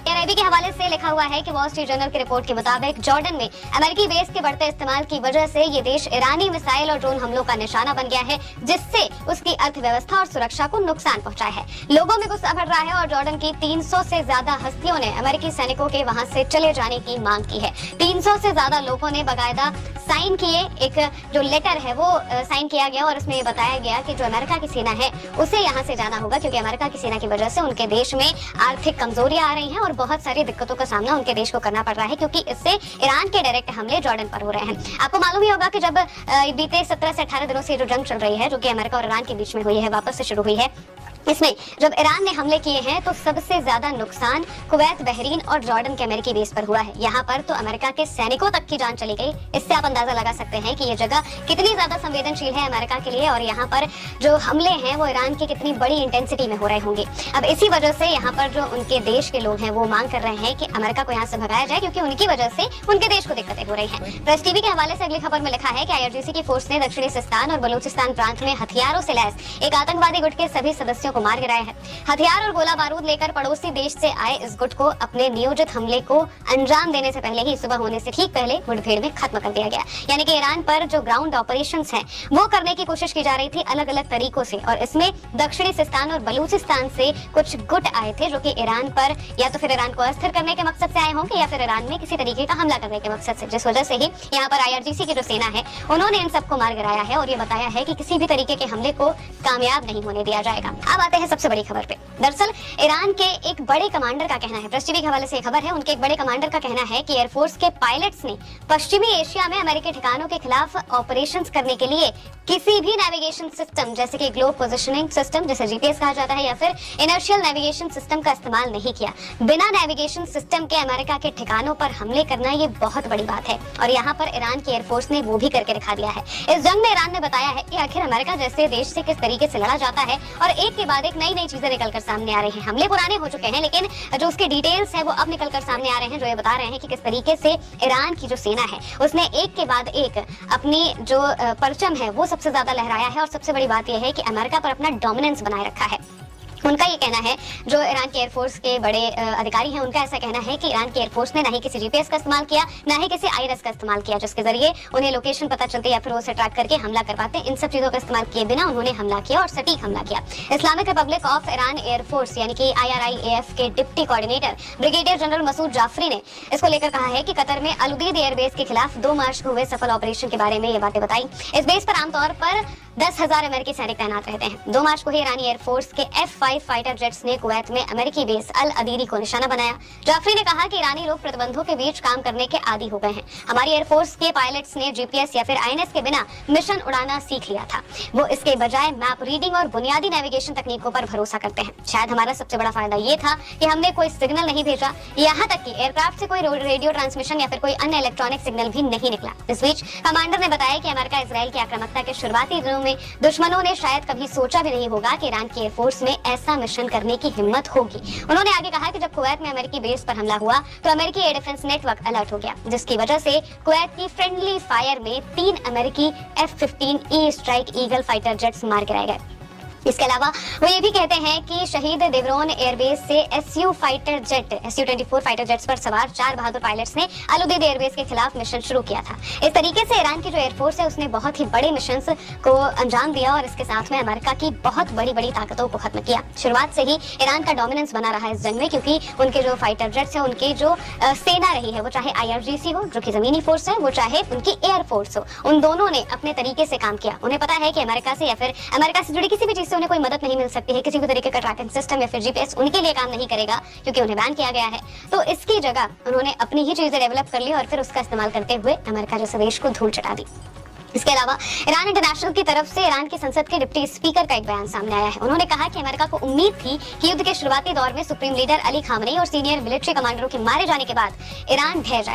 IRIB के हवाले से लिखा हुआ है कि वॉल स्ट्रीट जर्नल की रिपोर्ट के मुताबिक जॉर्डन में अमेरिकी बेस के बढ़ते इस्तेमाल की वजह से ये देश ईरानी मिसाइल और ड्रोन हमलों का निशाना बन गया है, जिससे उसकी अर्थव्यवस्था और सुरक्षा को नुकसान पहुंचा है। लोगों में गुस्सा बढ़ रहा है और जॉर्डन की 300 से ज्यादा हस्तियों ने अमेरिकी सैनिकों के वहां से चले जाने की मांग की है। 300 से ज्यादा लोगों ने बाकायदा साइन किए, एक जो लेटर है वो साइन किया गया और उसमें ये बताया गया कि जो अमेरिका की सेना है उसे यहाँ से जाना होगा, क्योंकि अमेरिका की सेना की वजह से उनके देश में आर्थिक कमजोरियां आ रही हैं और बहुत सारी दिक्कतों का सामना उनके देश को करना पड़ रहा है, क्योंकि इससे ईरान के डायरेक्ट हमले जॉर्डन पर हो रहे हैं। आपको मालूम ही होगा कि जब बीते 17 से 18 दिनों से जो जंग चल रही है, जो कि अमेरिका और ईरान के बीच में हुई है, वापस से शुरू हुई है, इसमें जब ईरान ने हमले किए हैं तो सबसे ज्यादा नुकसान कुवैत, बहरीन और जॉर्डन के अमेरिकी बेस पर हुआ है। यहाँ पर तो अमेरिका के सैनिकों तक की जान चली गई। इससे आप अंदाजा लगा सकते हैं कि ये जगह कितनी ज्यादा संवेदनशील है अमेरिका के लिए और यहाँ पर जो हमले हैं वो ईरान की कितनी बड़ी इंटेंसिटी में हो रहे होंगे। अब इसी वजह से यहाँ पर जो उनके देश के लोग हैं वो मांग कर रहे हैं कि अमेरिका को यहाँ से भगाया जाए, क्योंकि उनकी वजह से उनके देश को दिक्कतें हो रही हैं। प्रेस टीवी के हवाले से अगली खबर में लिखा है कि IRGC की फोर्स ने दक्षिणी सिस्तान और बलूचिस्तान प्रांत में हथियारों से लैस एक आतंकवादी गुट के सभी सदस्यों को मार गिराया है। हथियार और गोला बारूद लेकर पड़ोसी देश से आए इस गुट को अपने नियोजित हमले को अंजाम देने से पहले ही सुबह होने से ठीक पहले मुठभेड़ में खत्म कर दिया गया। यानी कि ईरान पर जो ग्राउंड ऑपरेशंस हैं वो करने की कोशिश की जा रही थी अलग अलग तरीकों से, और इसमें दक्षिणी सिस्तान और बलूचिस्तान से कुछ गुट आए थे जो कि ईरान पर या तो फिर ईरान को अस्थिर करने के मकसद से आए होंगे या फिर ईरान में किसी तरीके का हमला करने के मकसद से, जिस वजह से ही यहाँ पर IRGC की जो सेना है उन्होंने इन सबको मार गिराया है और ये बताया है कि किसी भी तरीके के हमले को कामयाब नहीं होने दिया जाएगा। अब आते हैं सबसे बड़ी खबर पे। दरअसल ईरान के एक बड़े कमांडर का कहना है, प्रेस टीवी के हवाले से खबर है, उनके एक बड़े कमांडर का कहना है कि एयरफोर्स के पायलट्स ने पश्चिमी एशिया में अमेरिकी ठिकानों के खिलाफ ऑपरेशंस करने के लिए किसी भी नेविगेशन सिस्टम जैसे कि ग्लोब पोजिशनिंग सिस्टम, जैसे GPS कहा जाता है, या फिर इनर्शियल नेविगेशन सिस्टम का इस्तेमाल नहीं किया। बिना नेविगेशन सिस्टम के अमेरिका के ठिकानों पर हमले करना ये बहुत बड़ी बात है और यहाँ पर ईरान की एयरफोर्स ने वो भी करके दिखा दिया है। इस जंग में ईरान ने बताया है कि आखिर अमेरिका जैसे देश से किस तरीके से लड़ा जाता है और एक के बाद एक नई नई चीजें निकलकर सामने आ रही हैं। हमले पुराने हो चुके हैं लेकिन जो उसके डिटेल्स है वो अब निकलकर सामने आ रहे हैं, जो ये बता रहे हैं कि किस तरीके से ईरान की जो सेना है उसने एक के बाद एक अपनी जो परचम है वो सबसे ज्यादा लहराया है और सबसे बड़ी बात यह है कि अमेरिका पर अपना डोमिनेंस बनाए रखा है। उनका ये कहना है, जो ईरान के एयरफोर्स के बड़े अधिकारी हैं उनका ऐसा कहना है कि ईरान की एयरफोर्स ने ना ही किसी GPS का इस्तेमाल किया, ना ही किसी IRS का इस्तेमाल किया जिसके जरिए उन्हें लोकेशन पता चलती या फिर उसे ट्रैक करके हमला कर पाते। इन सब चीजों का इस्तेमाल किए बिना उन्होंने हमला किया और सटीक हमला किया। Islamic Republic of Iran air force यानी कि IRIAF के deputy coordinator brigadier general Masoud Jafari ने इसको लेकर कहा है कि कतर में अल-उदीद एयरबेस के खिलाफ 2 मार्च को हुए सफल ऑपरेशन के बारे में ये बातें बताई। इस बेस पर आमतौर पर 10,000 अमेरिकी सैनिक तैनात रहते हैं। 2 मार्च को ही ईरानी एयरफोर्स के F-5 फाइटर जेट्स ने कुवैत में अमेरिकी बेस अल-अदीरी को निशाना बनाया। जाफरी ने कहा कि ईरानी लोग प्रतिबंधों के बीच काम करने के आदी हो गए हैं। हमारी एयरफोर्स के पायलट्स ने GPS या फिर INS के बिना मिशन उड़ाना सीख लिया था। वो इसके बजाय मैप रीडिंग और बुनियादी नेविगेशन तकनीकों पर भरोसा करते हैं। शायद हमारा सबसे बड़ा फायदा ये था कि हमने कोई सिग्नल नहीं भेजा, यहाँ तक कि एयरक्राफ्ट से कोई रेडियो ट्रांसमिशन या फिर कोई अन्य इलेक्ट्रॉनिक सिग्नल भी नहीं निकला। इस बीच कमांडर ने बताया कि अमेरिका इजराइल की आक्रामकता के शुरुआती दिनों में दुश्मनों ने शायद कभी सोचा भी नहीं होगा कि ईरान की एयरफोर्स में ऐसा मिशन करने की हिम्मत होगी। उन्होंने आगे कहा कि जब कुवैत में अमेरिकी बेस पर हमला हुआ तो अमेरिकी एयर डिफेंस नेटवर्क अलर्ट हो गया, जिसकी वजह से कुवैत की फ्रेंडली फायर में 3 अमेरिकी F-15E strike eagle fighter jets मार गिराए गए। इसके अलावा वो ये भी कहते हैं कि शहीद देवरोन एयरबेस से Su-24 फाइटर जेट्स पर सवार 4 बहादुर पायलट्स ने अल-उदीद एयरबेस के खिलाफ मिशन शुरू किया था। इस तरीके से ईरान की जो एयरफोर्स है उसने बहुत ही बड़े मिशंस को अंजाम दिया और इसके साथ में अमेरिका की बहुत बड़ी बड़ी ताकतों को खत्म किया। शुरुआत से ही ईरान का डोमिनेंस बना रहा है इस जंग में, क्योंकि उनके जो फाइटर जेट्स है, उनके जो सेना रही है, वो चाहे IRGC हो जो कि जमीनी फोर्स है, वो चाहे उनकी एयरफोर्स हो, उन दोनों ने अपने तरीके से काम किया। उन्हें पता है कि अमेरिका से या फिर अमेरिका से जुड़ी किसी भी चीज उन्हें कोई मदद नहीं मिल सकती है। किसी भी तरीके का ट्रैकिंग सिस्टम या फिर GPS उनके लिए काम नहीं करेगा, क्योंकि उन्हें बैन किया गया है। तो इसकी जगह उन्होंने अपनी ही चीजें डेवलप कर ली और फिर उसका इस्तेमाल करते हुए अमेरिका जैसे देश को धूल चटा दी। इसके अलावा ईरान इंटरनेशनल की तरफ से ईरान की संसद के डिप्टी स्पीकर का एक बयान सामने आया है। उन्होंने कहा कि अमेरिका को उम्मीद थी कि युद्ध के शुरुआती दौर में सुप्रीम लीडर अली खामनेई और सीनियर मिलिट्री कमांडरों के मारे जाने के बाद ईरान ढह जाएगा।